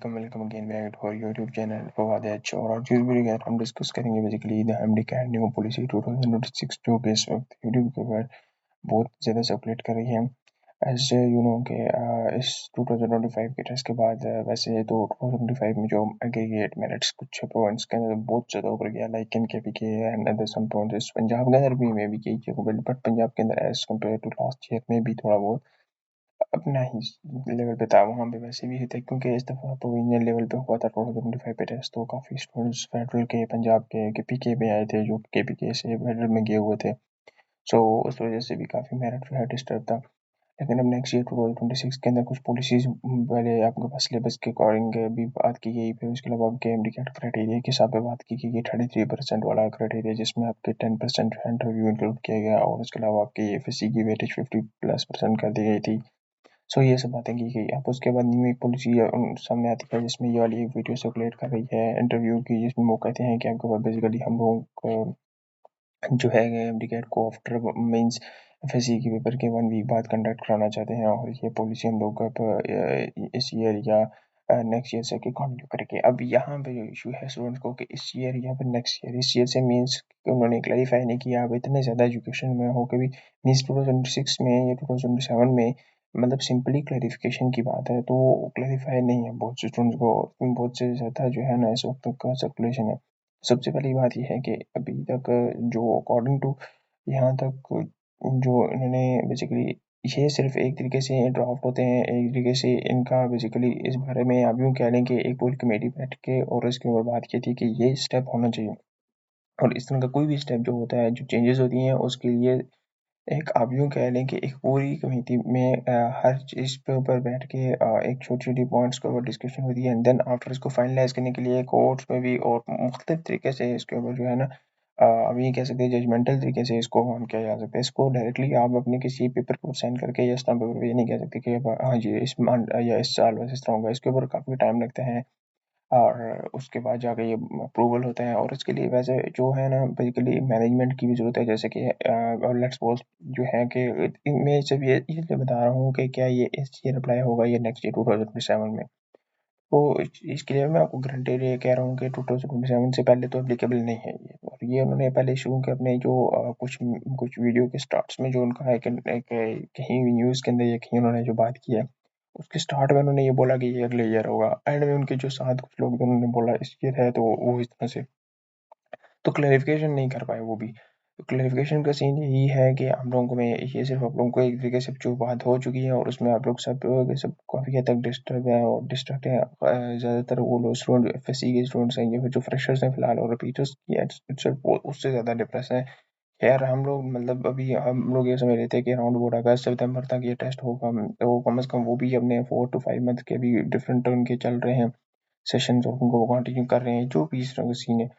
Welcome again back to our YouTube channel Fawad H. और आज की इस वीडियो के अंदर हम डिस्कस करेंगे basically the MD CAT new policy 2026 जो कि इस वक्त यूट्यूब के ऊपर बहुत ज़्यादा सर्कुलेट कर रही है। एज यू नो कि इस 2025 के टेस्ट के बाद वैसे तो 2025 में जो एग्रीगेट मेरिट्स कुछ पॉइंट्स के अंदर बहुत ज़्यादा ऊपर गया, like in K P K and other some points Punjab के अंदर भी मे भी कई जगहों पर, बट पंजाब के अंदर as compare to last year में भी थोड़ा बहुत अपना ही लेवल पे था। वहाँ पे वैसे भी थे क्योंकि इस दफ़ा प्रोविंशियल लेवल पे हुआ था 2025 पे टेस्ट, तो काफ़ी स्टूडेंट्स फेडरल के पंजाब के पीके में आए थे जो केपीके से फेडरल में गए हुए थे। सो उस वजह से भी काफ़ी मेरिट जो है डिस्टर्ब था। लेकिन अब नेक्स्ट ईयर 2026 के अंदर कुछ पॉलिसीज पहले आपके पास सिलेबस के अकॉर्डिंग भी बात की गई, फिर उसके अलावा आपके एमडी कैट क्राइटेरिया के हिसाब से बात की गई। 33% वाला क्राइटेरिया जिसमें आपके 10% इंटरव्यू इंक्लूड किया गया, और उसके अलावा आपकी एफएससी की वेटेज 50+% कर दी गई थी। सो ये सब बातें की गई। अब उसके बाद न्यू एक पॉलिसी सामने आती है जिसमें ये वाली एक वीडियो सर्कुलेट कर रही है इंटरव्यू की, जिसमें वो कहते हैं कि आपके पास बेसिकली हम लोगों को जो है एमडीकेट को आफ्टर मींस एफएससी के पेपर के 1 वीक बाद कंडक्ट कराना चाहते हैं, और ये पॉलिसी हम लोग इस ईयर या नेक्स्ट ईयर से कंटिन्यू करेंगे। अब यहाँ पे जो इशू है स्टूडेंट्स को कि इस ईयर या फिर नेक्स्ट ईयर, इस ईयर से मीन्स उन्होंने क्लैरिफाई नहीं किया आप इतने ज़्यादा एजुकेशन में हो कभी मीन्स 2026 में या 2027 में, मतलब सिंपली क्लैरिफिकेशन की बात है तो क्लैरिफाई नहीं है बहुत से स्टूडेंट्स को। बहुत से ज़्यादा जो है ना इस वक्त का सर्कुलेशन है। सबसे पहली बात ये है कि अभी तक जो अकॉर्डिंग टू यहाँ तक जो इन्होंने बेसिकली ये सिर्फ एक तरीके से ड्राफ्ट होते हैं, एक तरीके से इनका बेसिकली इस बारे में आप यूँ कह लें कि एक पूरी कमेटी बैठ के और इसके ऊपर बात की थी कि ये स्टेप होना चाहिए। और इस तरह का कोई भी स्टेप जो होता है, जो चेंजेस होती हैं उसके लिए एक आप यूँ कह लें कि एक पूरी कमेटी में हर चीज़ पे ऊपर बैठ के एक छोटी-छोटी पॉइंट्स के ऊपर डिस्कशन होती है, एंड देन आफ्टर इसको फाइनलाइज़ करने के लिए कोर्ट्स में भी और मुख्तलिफ तरीके से इसके ऊपर जो है ना आप ये कह सकते हैं जजमेंटल तरीके से इसको काम किया जा सकता है। इसको डायरेक्टली आप अपने किसी पेपर को साइन करके या स्टाम्प पेपर पे ये नहीं कह सकते कि अब हाँ जी, इस मंथ या इस साल बस इस तरह होगा। इसके ऊपर काफ़ी टाइम लगता है और उसके बाद जाके ये अप्रूवल होता है, और इसके लिए वैसे जो है ना बेसिकली मैनेजमेंट की भी ज़रूरत है। जैसे कि लेट्स सपोज़ जो है कि मैं सिर्फ ये इसलिए बता रहा हूँ कि क्या ये इस ईयर अप्लाई होगा या नेक्स्ट ईयर 2027 में। तो इसके लिए मैं आपको गारंटी ये कह रहा हूँ कि 2027 से पहले तो एप्लीकेबल नहीं है ये। और ये उन्होंने पहले शुरू के अपने जो कुछ वीडियो के स्टार्ट्स में जो उनका एक कहीं न्यूज़ के अंदर या कहीं उन्होंने जो बात की है, उसके स्टार्ट में उन्होंने ये बोला कि ये अगले ईयर होगा। एंड में उनके जो साथ कुछ लोग उन्होंने बोला इस ईयर है, तो वो इस तरह से तो क्लैरिफिकेशन नहीं कर पाए वो भी। तो क्लैरिफिकेशन का सीन यही है कि हम लोगों को में ये सिर्फ आप लोगों को एक तरीके से जो बात हो चुकी है और उसमें आप लोग सब काफ़ी हद तक डिस्टर्ब हैं और डिस्ट्रैक्ट हैं। ज़्यादातर वो लोग स्टूडेंट एफएससी के स्टूडेंट्स हैं या फिर जो फ्रेशर्स हैं फिलहाल, और रिपीटर्स की सिर्फ वो उससे ज़्यादा डिप्रेस हैं। यार हम लोग मतलब अभी हम लोग ये समझ रहे थे कि अराउंड वो अगस्त सितंबर तक ये टेस्ट होगा, तो कम से कम वो भी अपने 4 to 5 मंथ के भी डिफरेंट टर्न के चल रहे हैं सेशंस, और उनको कंटिन्यू कर रहे हैं जो भी इस तरह का सीन है।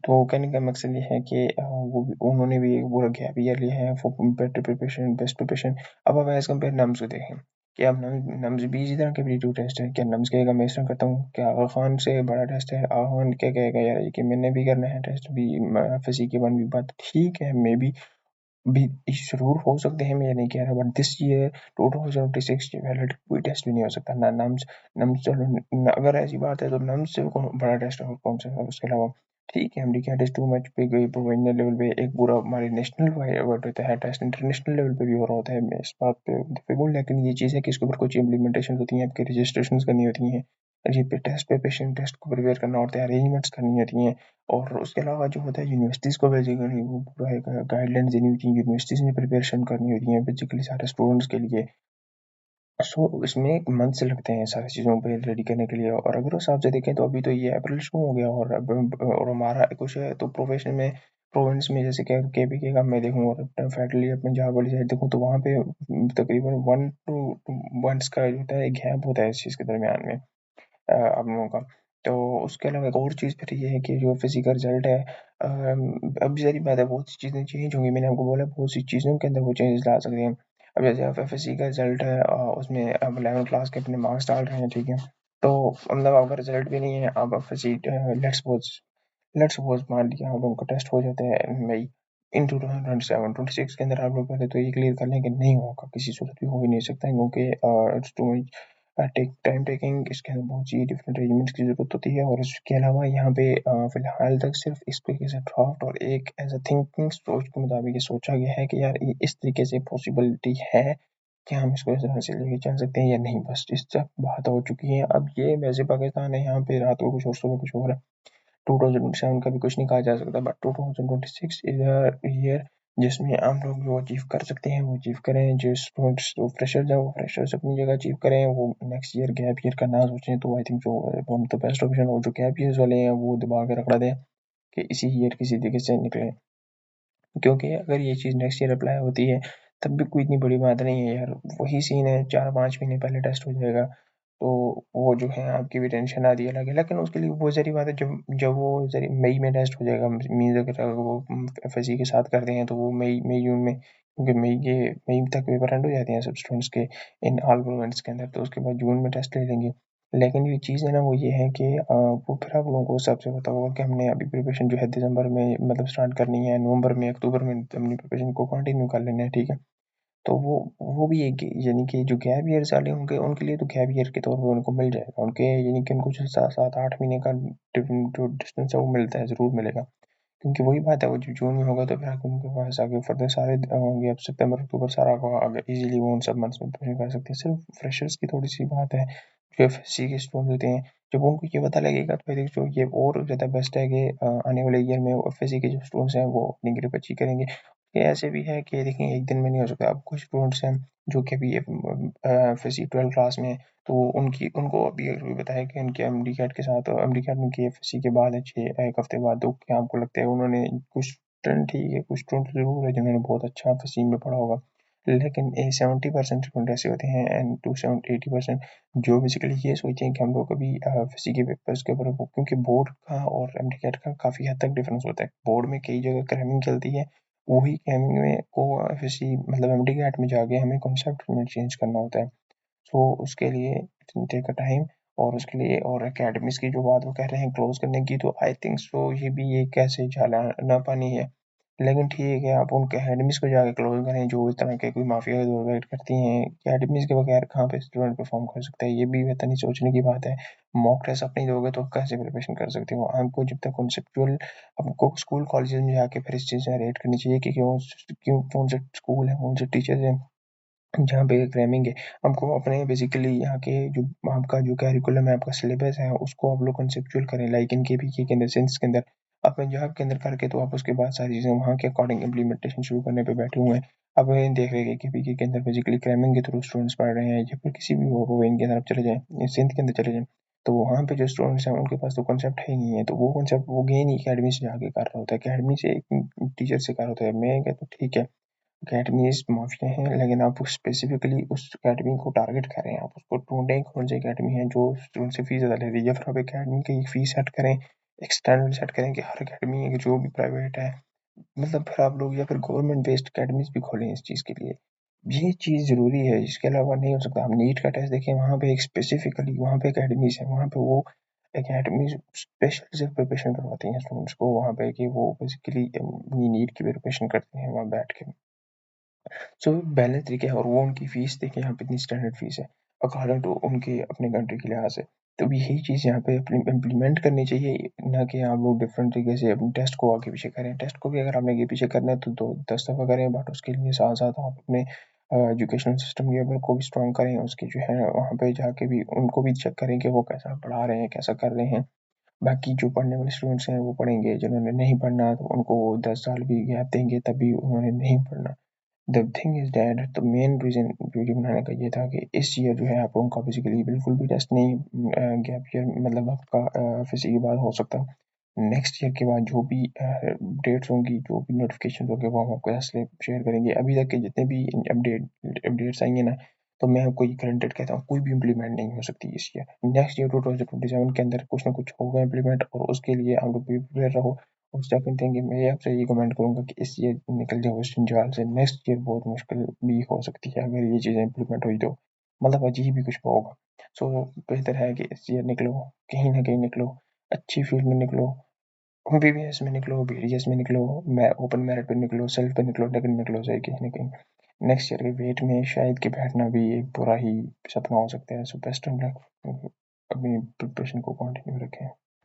तो कहने का मकसद ये है कि उन्होंने भी एक पूरा गैप ईयर लिया है for better preparation, best preparation. अब हम एज कम्पेयर नम्स को देखें कि अब नम्स भी इसी तरह के एप्टीट्यूड टेस्ट है। क्या नम्स कहेगा मैं इस तरह करता हूँ? क्या आगा खान से बड़ा टेस्ट है? आगा खान क्या कहेगा यार ये कि मैंने भी करना है टेस्ट भी एफएससी के 1 वीक बाद? ठीक है, मे बी भी ज़रूर हो सकते हैं, मैं ये नहीं कह रहा, बट दिस ईयर 2026 के वैलिड कोई टेस्ट भी नहीं हो सकता ना नम्स। नम्स चलो अगर ऐसी बात है तो नम्स से कौन बड़ा टेस्ट और कौन सा है उसके अलावा? ठीक है, MD CAT is too much पे गई प्रोविंशियल लेवल पे एक पूरा हमारे नेशनल वाइड होता है टेस्ट, इंटरनेशनल लेवल पे भी हो रहा होता है। मैं इस बात पे डिफिकल्ट, लेकिन ये चीज़ है कि इसके ऊपर कुछ इम्प्लीमेंटेशन होती हैं, आपकी रजिस्ट्रेशन करनी होती हैं, जी पे टेस्ट प्रिपरेशन टेस्ट को प्रिपेयर करना होता है, अरेंजमेंट्स करनी होती हैं। और उसके अलावा जो होता है यूनिवर्सिटीज़ को बेसिकली वो पूरा एक गाइडलाइंस देनी होती है, यूनिवर्सिटीज़ में प्रिपरेशन करनी होती है बेसिकली सारे स्टूडेंट्स के लिए। सो इसमें मंथ्स लगते हैं सारी चीज़ों पे रेडी करने के लिए। और अगर उस हिसाब से देखें तो अभी तो ये अप्रैल शुरू हो गया, और अब और हमारा कुछ है तो प्रोफेशन में प्रोविंस में जैसे कि केपीके का मैं देखूँ और फैकल्टी पंजाब वाली साइड देखूँ तो वहाँ पे तकरीबन 1 to 2 months का जो होता है गैप होता है इस चीज़ के दरमियान में आप लोगों का। तो उसके अलावा एक और चीज़ फिर ये है कि जो फिज़िकल रिज़ल्ट है अब ज़ाहिर बात है बहुत सी चीज़ें चेंज होंगी। मैंने आपको बोला बहुत सी चीज़ों के अंदर वो चेंजेस ला सकते हैं। अब जैसे आप एफएससी का रिज़ल्ट है उसमें आप 11th क्लास के अपने मार्क्स डाल रहे हैं, ठीक है? तो मतलब आपका रिज़ल्ट भी नहीं है, आप एफएससी लेट्स सपोज़ मान लिया आप लोगों का टेस्ट हो जाता है मई इन 2027 26 के अंदर आप लोग पहले तो ये क्लियर कर लें कि नहीं होगा, किसी सूरत भी हो ही नहीं सकता है क्योंकि it's too much time taking, इसके अंदर बहुत सी डिफरेंट अरेंजमेंट्स की ज़रूरत होती है। और इसके अलावा यहाँ पे फ़िलहाल तक सिर्फ इसको एक ऐसा ड्राफ्ट और एक एज अ थिंकिंग सोच के मुताबिक ये सोचा गया है कि यार ये इस तरीके से पॉसिबिलिटी है कि हम इसको इस तरह से लेके चल सकते हैं या नहीं, बस इस तक बात हो चुकी है। अब ये वैसे पाकिस्तान है, यहाँ पे रात को कुछ और सुबह कुछ और है। 2027 का भी कुछ नहीं कहा जा सकता, बट 2026 इज अ ईयर जिसमें हम लोग जो अचीव कर सकते हैं वो अचीव करें। जो स्टूडेंट्स जो फ्रेशर्स हैं वो फ्रेशर्स अपनी जगह अचीव करें। वो नेक्स्ट ईयर गैप ईयर का ना सोचें, तो आई थिंक जो one of the best option, और जो गैप ईयर्स वाले हैं वो दबा के रखा दें कि इसी ईयर किसी तरीके से निकले। क्योंकि अगर ये चीज़ नेक्स्ट ईयर अप्लाई होती है तब भी कोई इतनी बड़ी बात नहीं है यार, वही सीन है 4-5 महीने पहले टेस्ट हो जाएगा, तो वो जो है आपकी भी टेंशन आती है अलग है। लेकिन उसके लिए वो ज़री बात है, जब जब वो ज़री मई में टेस्ट हो जाएगा, मीन्स अगर वो एफएससी के साथ करते हैं तो वो मई मई जून में, क्योंकि मई तक पेपर एंड हो जाते हैं सब स्टूडेंट्स के इन ऑल प्रोविंस के अंदर, तो उसके बाद जून में टेस्ट ले लेंगे। लेकिन ये चीज़ है ना वो ये है कि वो फिर आप लोगों को सबसे पता होगा कि हमने अभी प्रिपरेशन जो है दिसंबर में मतलब स्टार्ट करनी है, नवंबर में अक्टूबर में अपनी प्रिपरेशन को कंटिन्यू कर लेना है, ठीक है। तो वो भी एक यानी कि जो गैप ईयर्स वाले होंगे उनके लिए तो गैप ईयर के तौर पे उनको मिल जाएगा, उनके यानी कि उनको जो 7-8 महीने का जो डिस्टेंस है वो मिलता है, ज़रूर मिलेगा। क्योंकि वही बात है, वो जब जून में होगा तो फिर आगे उनके पास आगे फर्दर सारे होंगे, अब सितंबर अक्टूबर सारा होगा, आगे इजीली वो उन सब मंथ्स में प्रिपरेशन कर सकते हैं। सिर्फ फ्रेशर्स की थोड़ी सी बात है, जो एफएससी के स्टूडेंट होते हैं, जब उनको ये पता लगेगा तो फिर जो ये और ज़्यादा बेस्ट है कि आने वाले ईयर में एफएससी के जो स्टूडेंट्स हैं वो अपनी ग्रेड अच्छी करेंगे। ये ऐसे भी है कि देखिए एक दिन में नहीं हो सकता। अब कुछ स्टूडेंट्स हैं जो कि अभी एफएससी 12th क्लास में हैं, तो उनकी उनको अभी अभी बताया कि उनके एमडी कैट के साथ, एमडी कैट उनकी एफएससी के बाद है 1 हफ्ते बाद, तो क्या आपको लगता है उन्होंने कुछ स्टूडेंट, ठीक है कुछ स्टूडेंट ज़रूर है जिन्होंने बहुत अच्छा एफएससी में पढ़ा होगा, लेकिन 70% स्टूडेंट ऐसे होते हैं एंड 80% जो बेसिकली ये सोचते हैं कि हम लोग अभी एफएससी के पेपर्स के ऊपर, क्योंकि बोर्ड का और एमडी कैट का काफ़ी हद तक डिफरेंस होता है। बोर्ड में कई जगह क्रैमिंग चलती है, वही क्रैमिंग में को एफएससी मतलब एमडी कैट में जाके हमें कॉन्सेप्ट में चेंज करना होता है। सो उसके लिए टेक अ टाइम, और उसके लिए और एकेडमीज़ की जो बात वो कह रहे हैं क्लोज़ करने की, तो आई थिंक सो ये भी एक ऐसे झालाना पानी है। लेकिन ठीक है, आप उन अकेडमीज़ को जाके क्लोज़ करें जो इस तरह के कोई माफिया प्रोवाइड करती हैं। अकेडमीज़ के बगैर कहाँ पे स्टूडेंट परफॉर्म कर सकता है, ये भी वेतन ही सोचने की बात है। मॉक टेस्ट अपनी दोगे तो कैसे प्रिपरेशन कर सकते हो? आपको जब तक कॉन्सेप्चुअल, आपको स्कूल कॉलेजेस में जाके फिर इस चीज़ में रेट करनी चाहिए कि कौन से स्कूल हैं, कौन से टीचर्स हैं जहाँ पे क्रैमिंग है। हमको अपने बेसिकली यहाँ के जो आपका जो करिकुलम है, आपका सिलेबस है, उसको आप लोग कंसेप्चुअल करें, लाइक इन केवीके के अंदर, सिंस के अंदर, आप पंजाब के अंदर करके तो आप उसके बाद सारी चीज़ें वहाँ के अकॉर्डिंग इम्प्लीमेंटेशन शुरू करने पे बैठे हुए हैं। अब ये देख रहे हैं कि केवीके के अंदर बेसिकली क्रैमिंग के थ्रू स्टूडेंट्स पढ़ रहे हैं, या फिर किसी भी और इन की तरफ चले जाएँ, सिंध के अंदर चले जाएँ, तो वहाँ पे जो स्टूडेंट्स हैं उनके पास तो कॉन्सेप्ट है ही नहीं है, तो वो कॉन्सेप्ट वो गेन ही अकेडमी से जाके कर रहा होता है, अकेडमी से एक टीचर से कर रहा होता है। मैं कहता हूँ ठीक है, अकेडमीज़ माफ़िया हैं, लेकिन आप स्पेसिफ़िकली उस अकेडमी को टारगेट करें, आप उसको ढूँढें कौन सी अकेडमी है जो स्टूडेंट से फ़ीस ज़्यादा ले रही है, या फिर आप अकेडमी की फ़ीस सेट करें, एक स्टैंडर्ड सेट करें कि हर अकेडमी जो भी प्राइवेट है, मतलब फिर आप लोग या फिर गवर्नमेंट बेस्ड अकेडमीज़ भी खोलें इस चीज़ के लिए। ये चीज़ ज़रूरी है, इसके अलावा नहीं हो सकता। आप नीट का टेस्ट देखें, वहाँ पे एक स्पेसिफ़िकली वहाँ पे अकेडमीज़ हैं, वहाँ पे वो अकेडमीज़ स्पेशल से प्रिपरेशन करवाती हैं स्टूडेंट्स को वहाँ पे, कि वो बेसिकली नीट की प्रिपरेशन करते हैं वहाँ बैठ के। सो बैलेंस तरीके है, और वो उनकी फ़ीस देखिए यहाँ पे इतनी स्टैंडर्ड फ़ीस है, अकॉर्डिंग टू उनके अपने कंट्री के लिहाज़ से। तो यही चीज़ यहाँ पे इम्प्लीमेंट करनी चाहिए, ना कि आप लोग डिफरेंट तरीके से अपने टेस्ट को आगे पीछे करें। टेस्ट को भी अगर आपने आगे पीछे करना है तो 10 दफ़ा करें, बट उसके लिए साथ-साथ आप अपने एजुकेशन सिस्टम लेवल को भी स्ट्रॉन्ग करें। उसकी जो है वहाँ पे जाके भी उनको भी चेक करें कि वो कैसा पढ़ा रहे हैं, कैसा कर रहे हैं। बाकी जो पढ़ने वाले स्टूडेंट्स हैं वो पढ़ेंगे, जिन्होंने नहीं पढ़ना तो उनको 10 साल भी गैप देंगे तब भी उन्होंने नहीं पढ़ना। The thing is that the main reason video बनाने का ये था कि इस ईयर जो है आप लोगों का बेसिकली बिल्कुल भी टेस्ट नहीं, गैप ईयर मतलब आपका फिज़ी के बाद हो सकता है। नेक्स्ट ईयर के बाद जो भी डेट्स होंगी, जो भी नोटिफ़िकेशंस होंगे वो हम आपके साथ शेयर करेंगे। अभी तक के जितने भी अपडेट्स आई हैं ना, तो मैं आपको ये गारंटेड कहता हूँ कोई भी इम्प्लीमेंट नहीं हो सकती इस ईयर। नेक्स्ट ईयर 2027 के अंदर कुछ ना कुछ होगा इम्प्लीमेंट, और उसके लिए आप लोग भी प्रिपेयर रहो। और सेकंड थिंग मैं आपसे ये कमेंट करूँगा कि इस ईयर निकल जाओ इस जंजाल से, नेक्स्ट ईयर बहुत मुश्किल भी हो सकती है अगर ये चीज़ें इम्प्लीमेंट हुई तो, मतलब अजीब ही कुछ होगा। सो बेहतर है कि इस ईयर निकलो, कहीं ना कहीं निकलो, अच्छी फील्ड में निकलो, बीबीएस में निकलो, बीडीएस में निकलो, मैं ओपन मेरिट पे निकलो, सेल्फ पे निकलो, लेकिन निकलो सही कहीं ना कहीं। नेक्स्ट ईयर के वेट में शायद कि बैठना भी एक बुरा ही सपना हो सकता है। सो बेस्ट ऑफ लक, अपनी प्रिपरेशन को कंटिन्यू रखें।